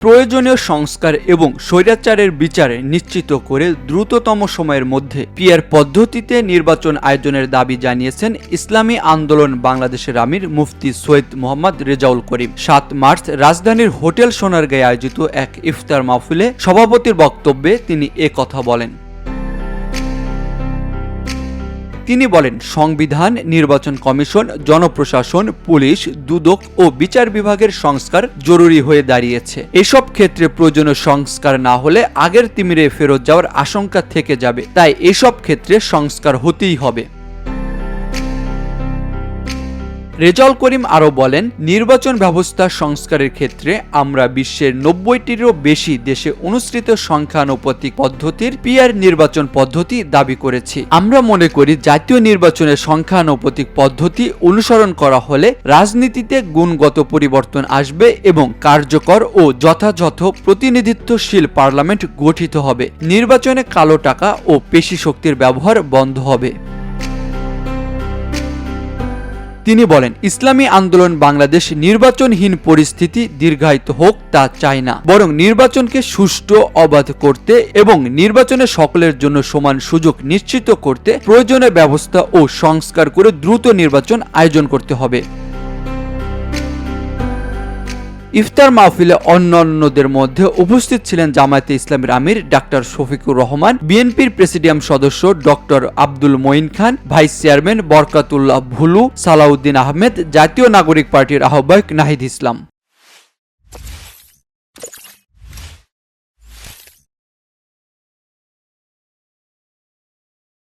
প্রয়োজনীয় সংস্কার এবং স্বৈরাচারের বিচার নিশ্চিত করে দ্রুততম সময়ের মধ্যে পিআর পদ্ধতিতে নির্বাচন আয়োজনের দাবি জানিয়েছেন ইসলামী আন্দোলন বাংলাদেশের আমির মুফতি সৈয়দ মোহাম্মদ রেজাউল করিম। ৭ মার্চ রাজধানীর হোটেল সোনারগাঁয়ে আয়োজিত এক ইফতার মাহফিলে সভাপতির বক্তব্যে তিনি কথা বলেন। তিনি বলেন, সংবিধান, নির্বাচন কমিশন, জনপ্রশাসন, পুলিশ, দুদক ও বিচার বিভাগের সংস্কার জরুরি হয়ে দাঁড়িয়েছে। এসব ক্ষেত্রে প্রয়োজনীয় সংস্কার না হলে আগের তিমিরে ফেরত যাওয়ার আশঙ্কা থেকে যাবে। তাই এসব ক্ষেত্রে সংস্কার হতেই হবে। রেজাউল করিম আরও বলেন, নির্বাচন ব্যবস্থা সংস্কারের ক্ষেত্রে আমরা বিশ্বের ৯০টিরও বেশি দেশে অনুসৃত সংখ্যানুপাতিক পদ্ধতির পিআর নির্বাচন পদ্ধতি দাবি করেছি। আমরা মনে করি জাতীয় নির্বাচনের সংখ্যানুপাতিক পদ্ধতি অনুসরণ করা হলে রাজনীতিতে গুণগত পরিবর্তন আসবে এবং কার্যকর ও যথাযথ প্রতিনিধিত্বশীল পার্লামেন্ট গঠিত হবে। নির্বাচনে কালো টাকা ও পেশি শক্তির ব্যবহার বন্ধ হবে। তিনি বলেন, ইসলামী আন্দোলন বাংলাদেশ নির্বাচনহীন পরিস্থিতি দীর্ঘায়িত হোক তা চায় না, বরং নির্বাচনকে সুষ্ঠু, অবাধ করতে এবং নির্বাচনে সকলের জন্য সমান সুযোগ নিশ্চিত করতে প্রয়োজনীয় ব্যবস্থা ও সংস্কার করে দ্রুত নির্বাচন আয়োজন করতে হবে। ইফতার মাহফিলে অন্যান্যদের মধ্যে উপস্থিত ছিলেন জামায়াতে ইসলামীর আমির ডাক্তার শফিকুর রহমান, বিএনপির প্রেসিডিয়াম সদস্য ডক্টর আব্দুল মঈন খান, ভাইস চেয়ারম্যান বরকাতুল্লাহ ভুলু, সালাউদ্দিন আহমেদ, জাতীয় নাগরিক পার্টির আহ্বায়ক নাহিদ ইসলাম।